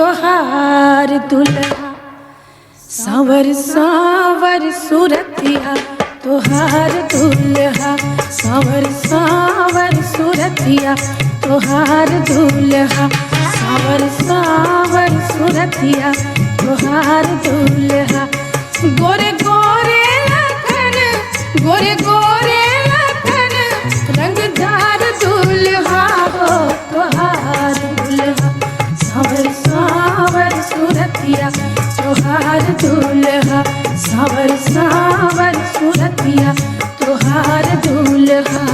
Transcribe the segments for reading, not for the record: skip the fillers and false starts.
तोहार दुल्हा। सावर सावर सूरतिया तोहार दुल्हा, सावर सावर सूरतिया तोहार दुल्हा, सावर सावर सूरतिया तोहार दुल्हा। गोरे गोरे लखन, गोरे गोरे लखन, रंगदार दुल्हा हो तोहार दुल्हा। सावर सावर सूरतिया तोहार दुल्हा, सावर सावर सूरतिया तोहार दुल्हा।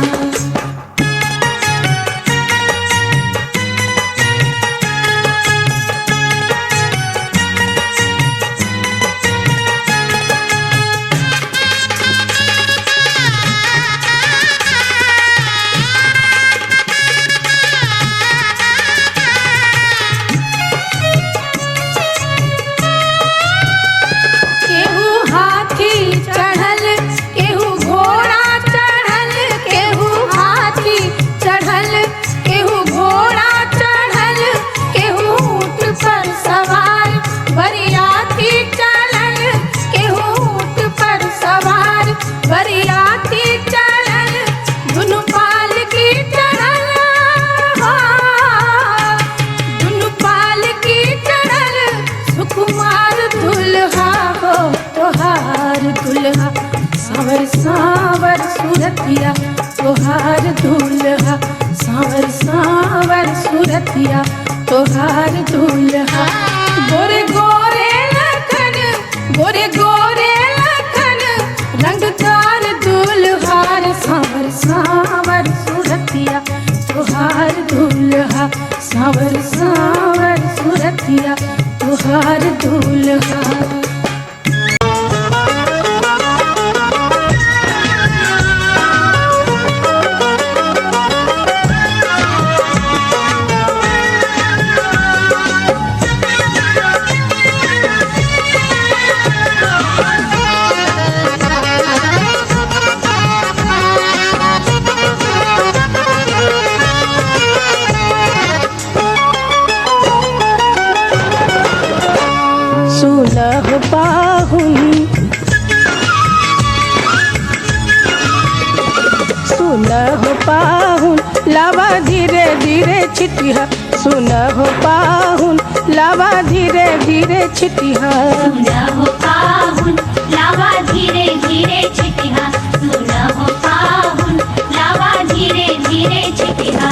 सावर सावर सूरतिया तोहार दुल्हा, सावर सावर सूरतिया तोहार दुल्हा। गोरे गोरे लखन, गोरे गोरे लखन, रंगदार दुल्हार। सावर सावर सूरतिया तोहार दुल्हा, सावर सावर सूरतिया तोहार दुल्हा। सुलह पाहुन, सुलह पाहुन, लावा धीरे धीरे छिटिया, सुलह पाहुन, लावा धीरे धीरे छिटिया। सुलह पाहुन, लावा धीरे धीरे छिटिया, सुलह पाहुन, लावा धीरे धीरे छिटिया।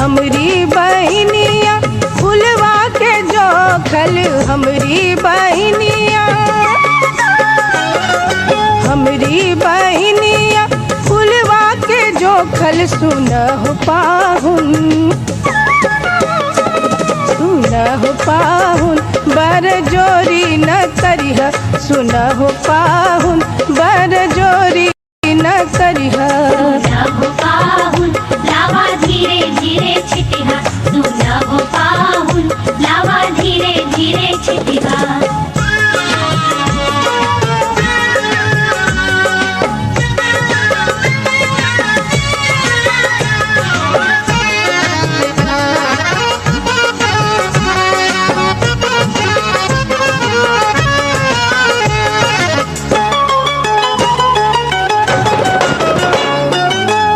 हमरी बहनिया फुलवा के जोखल, हमरी बहनिया, हमरी बहनिया फुलवा के जोखल। सुनह पाहुन, सुनह पाहुन, बर जोरी न करिह, सुनह पाहुन, बर जोरी न करिह। सुलह पाहुन, लावा धीरे धीरे छिटिया, सुलह पाहुन, लावा धीरे धीरे छिटिया।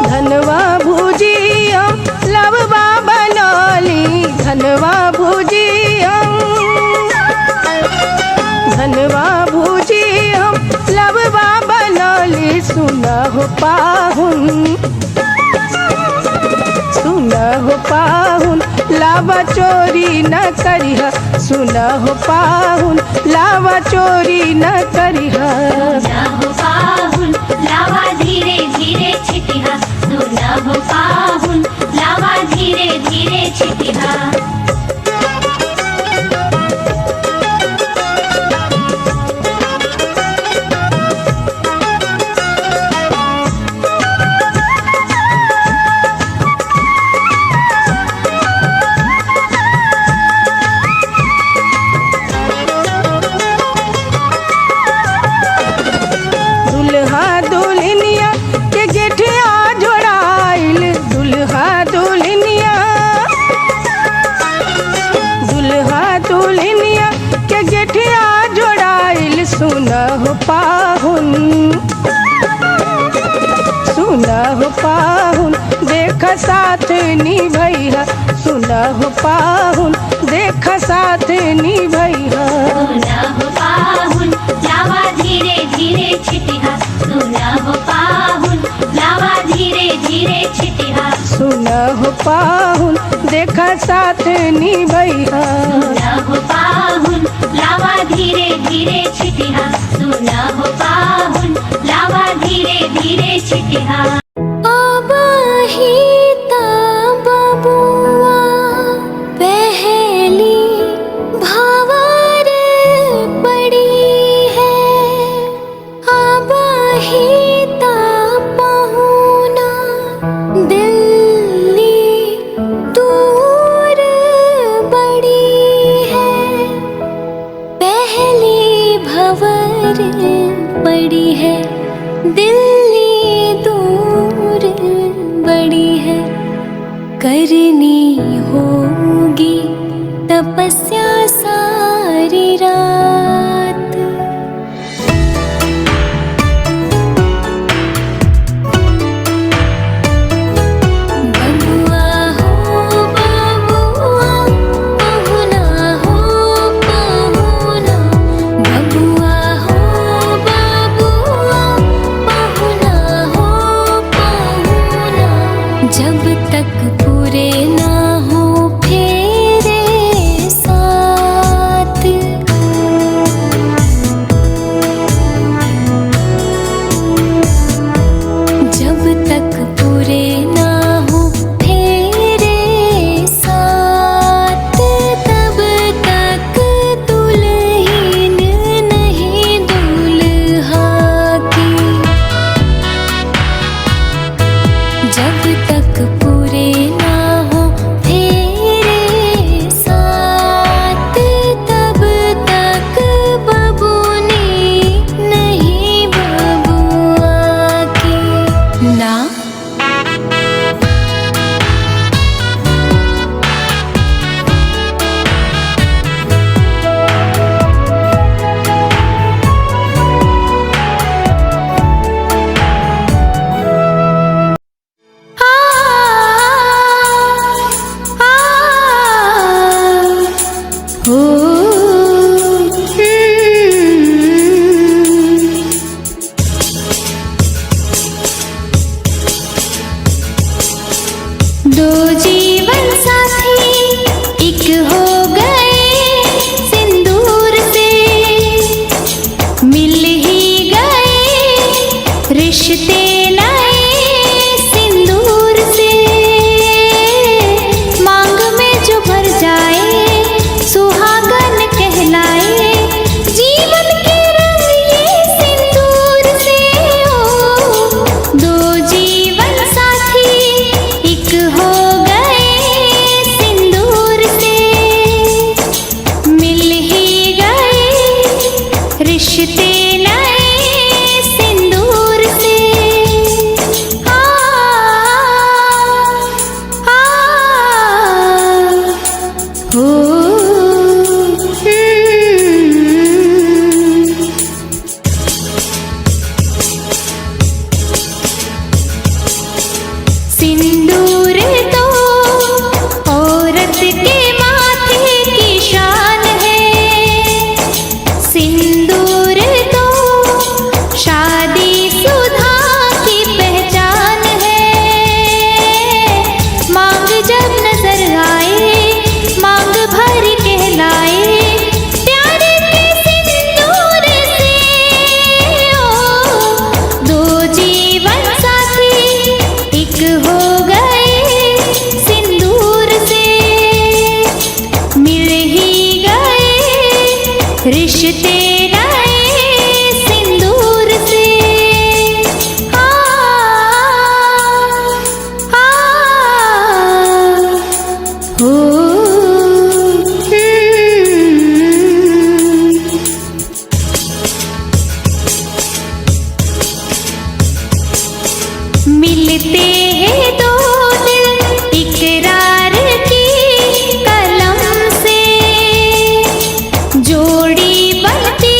धनवा भुजिया लववा बनौली, धनवा भुजिया, धनवा भुजिया लववा बनौली। सुनह पाहुन, सुनह पाहुन, लावा चोरी न करिह, सुनह पाहुन, लावा चोरी न करिह। सुलह पाहुन, लावा धीरे धीरे छिटिया, सुलह पाहुन, लावा धीरे धीरे छिटिया। सुनहो पाहुन, सुनहो पाहुन देख साथ निभैया, सुनहो पाहुन देख साथ निभैया। सुनहो पाहुन लावा धीरे धीरे छिटिहा, सुनहो पाहुन लावा धीरे धीरे छिटिहा। सुनहो पाहुन देख साथ निभैया, सुनहो पाहुन लावा धीरे धीरे छिटिहा, सुनहो पाहुन लावा धीरे धीरे छिटिहा। बड़ी है दिल्ली दूर बड़ी है, करनी होगी तपस्या सारी रात। बबुआ हो बबुआ पहुना हो पहुना, बबुआ हो बबुआ पहुना हो पहुना। जब तक पूरे ना हो फेरे साथ, जब तक पूरे ना हो फेरे साथ, तब तक दुल्हन नहीं दूल्हा की। जब तक पूरे ना हो फेरे साथ, तब तक बबूनी नहीं बबुआ की ना। दो जीवन साथी एक हो गए सिंदूर से, मिल ही गए रिश्ते नए सिंदूर से। मांग में जो भर जाए सुहागन कहलाए, जीवन के रंग ये सिंदूर से। ओ दो जीवन साथी एक हो गए सिंदूर से, मिल ही गए रिश्ते नए सिंदूर से। आ आ हो सिंदूर तो औरत के माथे की शान है, सिंदूर तो शादी सुधा की पहचान है। मांग जब नजर आए मांग भर कहलाए, प्यार के सिंदूर से। ओ दो जीवन साथी एक हो गए सिंदूर से, मिल ही गए रिश्ते नए सिंदूर से। आ आ हो मिलते हैं दो दिल इकरार की कलम से, जोड़ी बनती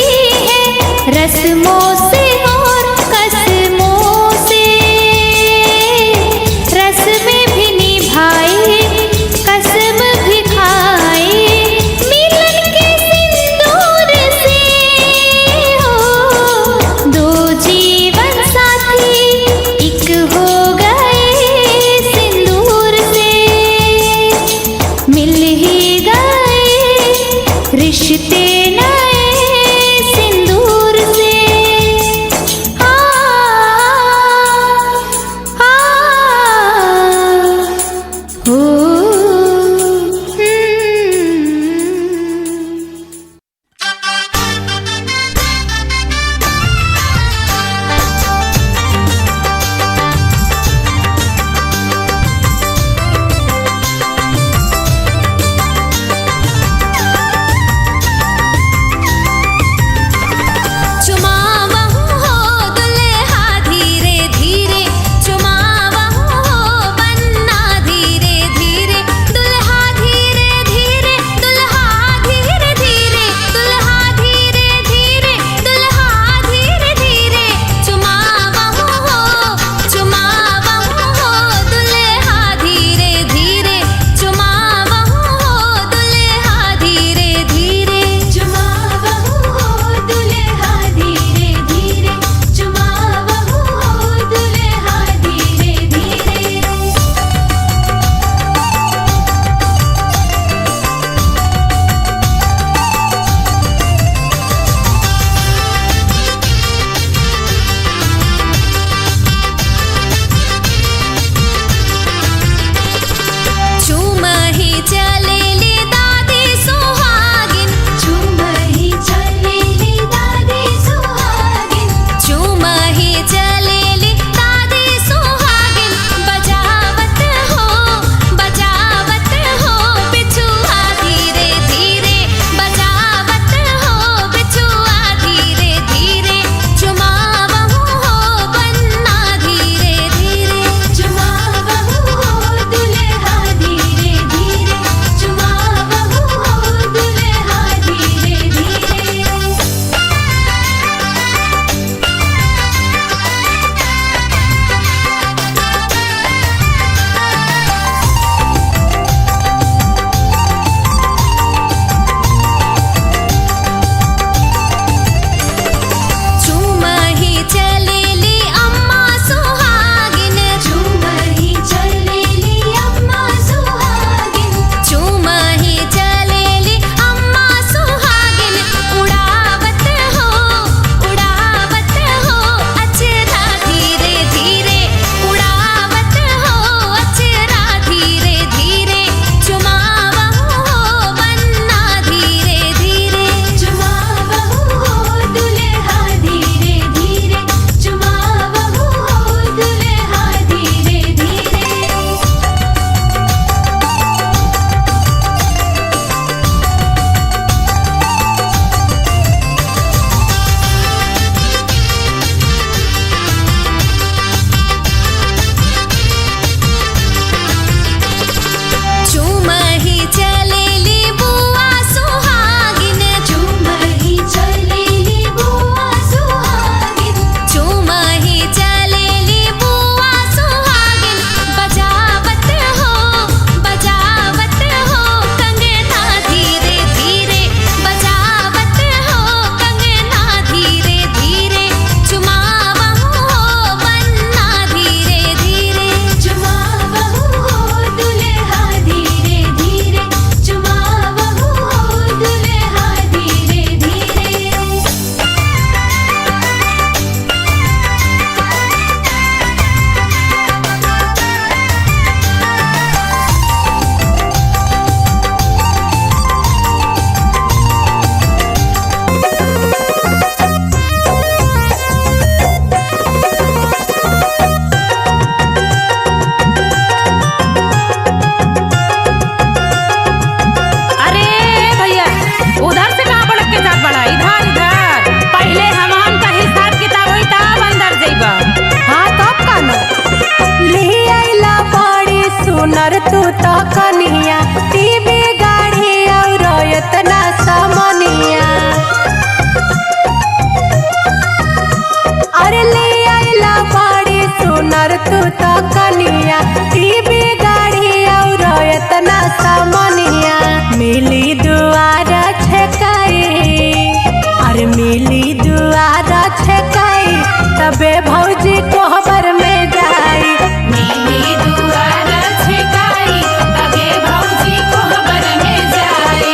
दुआरा छकाई तबे भौजी कोहबर में जाई। नीली दुआर छिकाई तबे भौजी कोहबर में जाई।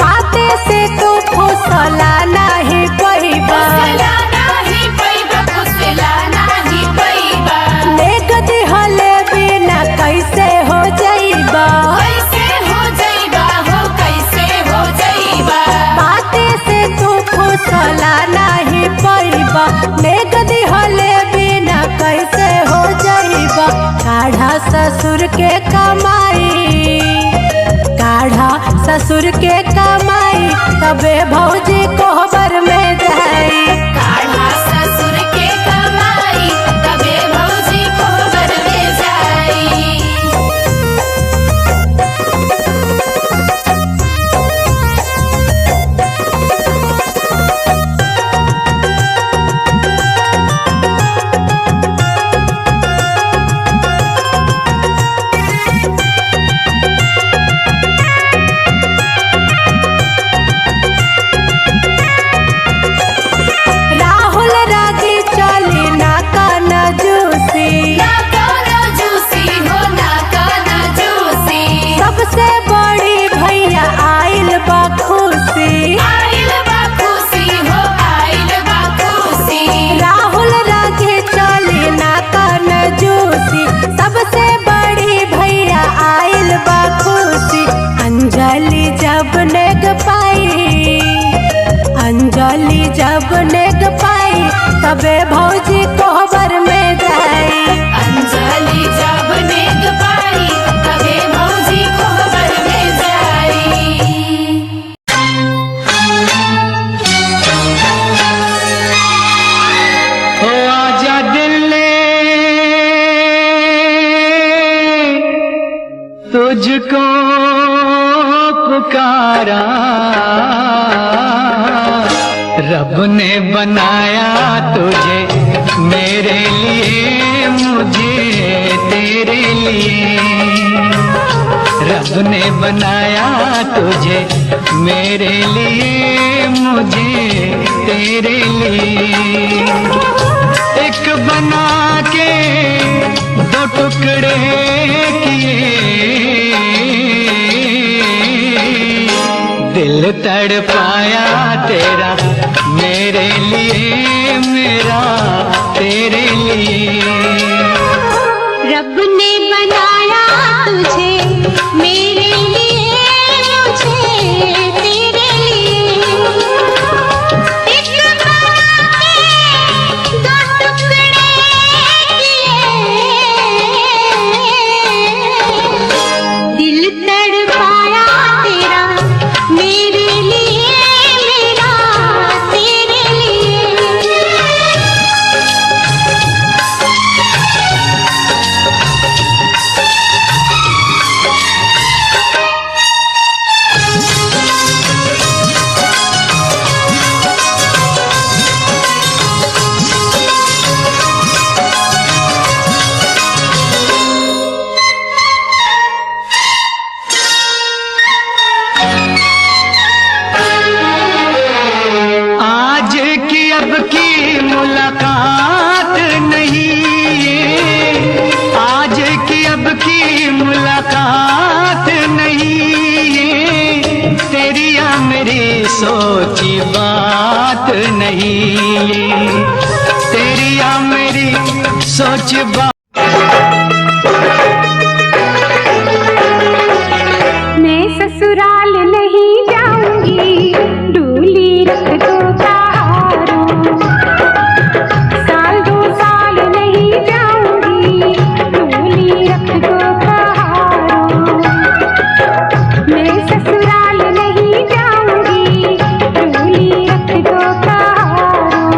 पाते से तू फुसला नहीं पैबा, फुसला नाही पैबा, फुसला नाही पैबा। नेग दिहले बिना कैसे हो जाइबा। कैसे हो जाइबा हो, कैसे हो जाइबा। पाते से तू फुसला नहीं पैबा, नेग दिहले बिना कैसे हो जाइबा। काढ़ा ससुर के कमाई, काढ़ा ससुर के कमाई तबे भौजी कोहबर में जाई। काढ़ा ससुर के कमाई तबे भौजी कोहबर में जाई। राहुल रागी चली ना काना जूसी, ना काना जूसी हो, ना काना जूसी। सबसे बड़ी भैया आइल बा खुशी। आइल बा खुशी हो, आइल बा खुशी। राहुल रागी चली ना काना जूसी, सबसे बड़ी भैया आइल बा खुशी। अंजलि जब नेग पाई, अंजलि जब नेग पाई तबे भौजी कोहबर में जाई। अंजलि जब नेग पाई तबे भौजी कोहबर में जाई। ओ आजा दिल्ली तुझको पुकारा, रब ने बनाया तुझे मेरे लिए, मुझे तेरे लिए। रब ने बनाया तुझे मेरे लिए, मुझे तेरे लिए। एक बना के दो टुकड़े किए, दिल तड़पाया तेरा मेरे लिए, मेरा तेरे लिए। रब ने बनाया तुझे मेरे लिए, मुझे तेरे लिए। एक बना के दो टुकड़े किए, दिल तड़पाया तेरा मेरे लिए, मेरा तेरे लिए। आज की अब की मुलाकात नहीं, आज की अब की मुलाकात नहीं, तेरी या मेरी सोची बात नहीं, तेरी या मेरी सोच बात। मैं ससुराल नहीं जाऊंगी, डोली रख दो तारो। साल दो साल नहीं जाऊंगी, डोली रख दो तारो। मैं ससुराल नहीं जाऊंगी, डोली रख दो तारो।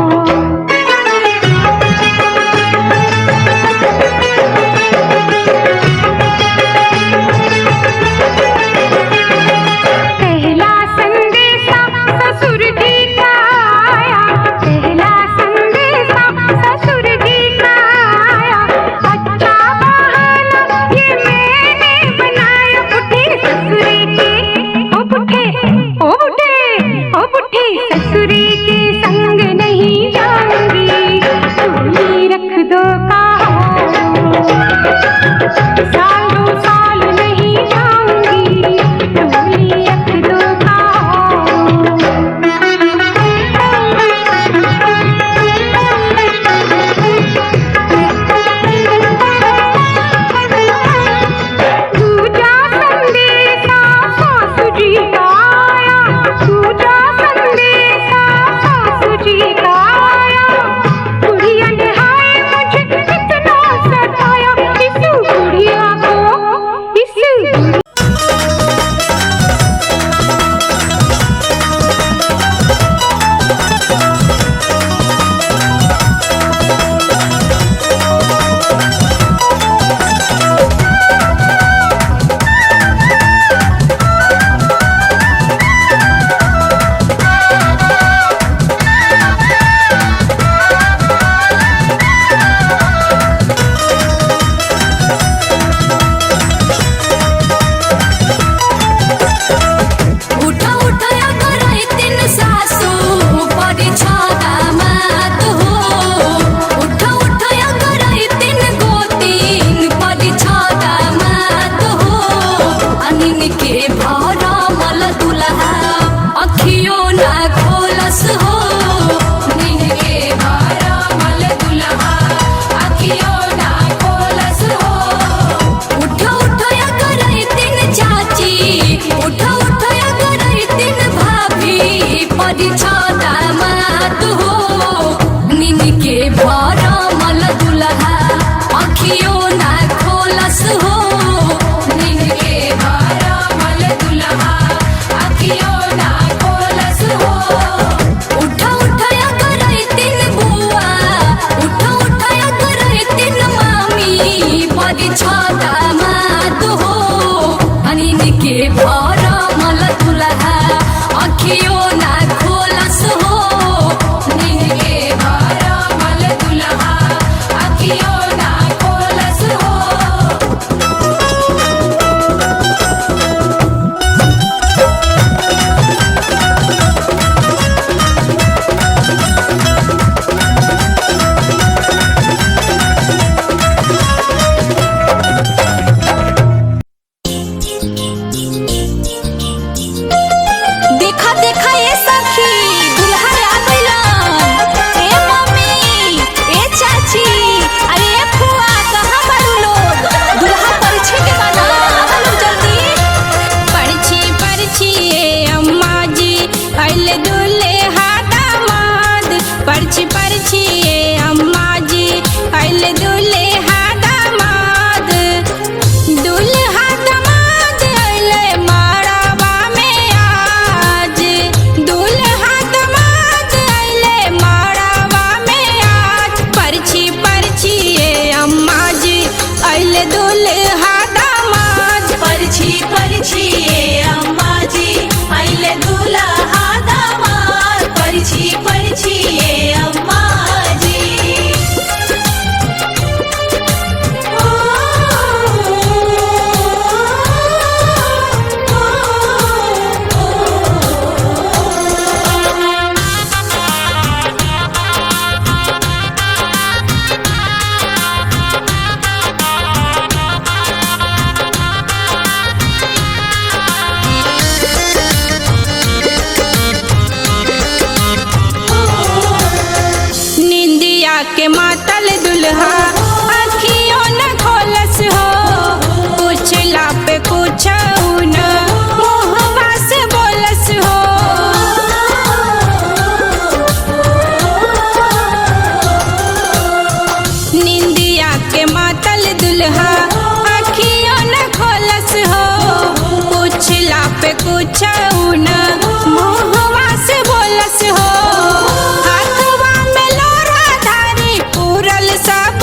साल दो साल नहीं जाऊंगी डोली रख दो दूजा संदेशा सासू जी का आया, दूजा संदेशा सासू जी का आया। बुढ़िया ने हाय मुझे इतना सताया, इस बुढ़िया को उठा उठाया कराई तीन सासू परी छाता मात हो। उठा उठाया कराई तीन गोतीन परी छाता मात हो। अनिन के भरा मल दुल्हा अखियों ना खोलस हो। निन के भरा मल दुल्हा अखियों ना खोलस हो। उठा उठाया कराई तीन चाची, उठा उठाया कराई तीन भाभी परी छाता मात हो। निन के भरा मल दुल्हा अखियों ना खोलस हो। निन के भरा मल दुल्हा अखियों ना खोलस हो। उठा उठाया कराई तीन बुआ, उठा उठाया कराई तीन मामी परी छाता मात हो। निन के भरा मल दुल्हा अखियों ना खोलस हो। निन के भरा मल दुल्हा अखियों ना खोलस हो। देखा देखा ये सखी दुल्हा आ गइलन। ए मम्मी, ए चाची, अरे ए फुआ कहाँ बारू लोग? दुल्हा परिछे के बना आवा लोग जल्दी। परिछी परिछी ए अम्मा जी अइले दुल्हा दामाद। परिछी परिछी ए अम्मा जी अइले दुल्हा दामाद। दुल्हा दामाद अइले मारावा में आज। दुल्हा दामाद अइले मारावा में आज। परिछी परिछी ए अम्मा जी अइले दुल्हा दामाद। परिछी परिछी ए अम्मा जी अइले दुल्हा दामाद। परिछी परिछी ए अम्मा जी। निंदिया के मातल दुल्हा अखियों न खोलस हो। पूछला पे कुछ न मुहवा से बोलस हो। निंदिया के मातल दुल्हा अखियों न खोलस हो। पूछला पे कुछ न मुहवा से बोलस हो। हाथवा में लोरा धारी पूरल सब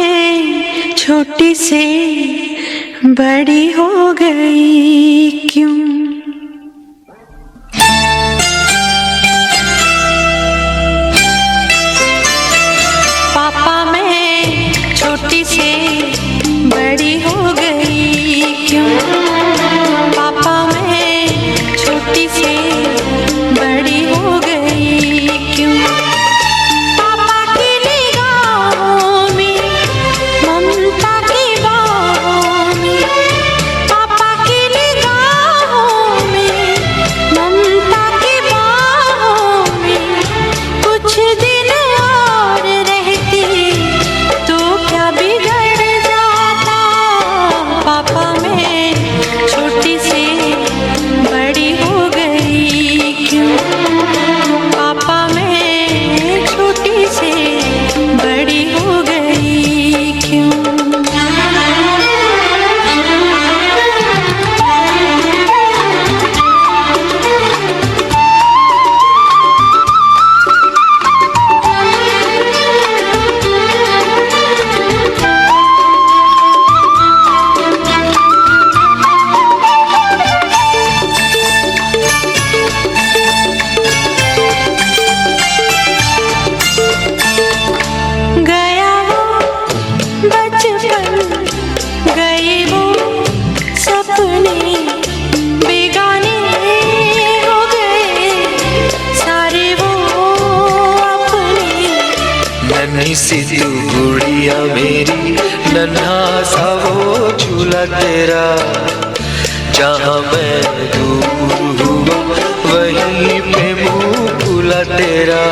मैं छोटी से बड़ी हो गई क्यों? पापा मैं छोटी से बड़ी हो गई क्यों? पापा मैं छोटी से बड़ी हो गई क्यों? पापा की निगाहों में ममता की बाहों में, पापा की निगाहों में ममता की बाहों में, कुछ दिन और रहती तो क्या बिगड़ जाता? पापा मैं छोटी से बड़ी हो गई क्यों? पापा मैं छोटी से बड़ी हो गई क्यों? गया वो बचपन, गए वो सपने, बेगाने हो गए सारे वो अपने। नन्ही सी तू गुड़िया मेरी, नन्हा सा वो झूला तेरा, जहाँ मैं दूर हुआ वहीं पे मुँह खुला तेरा।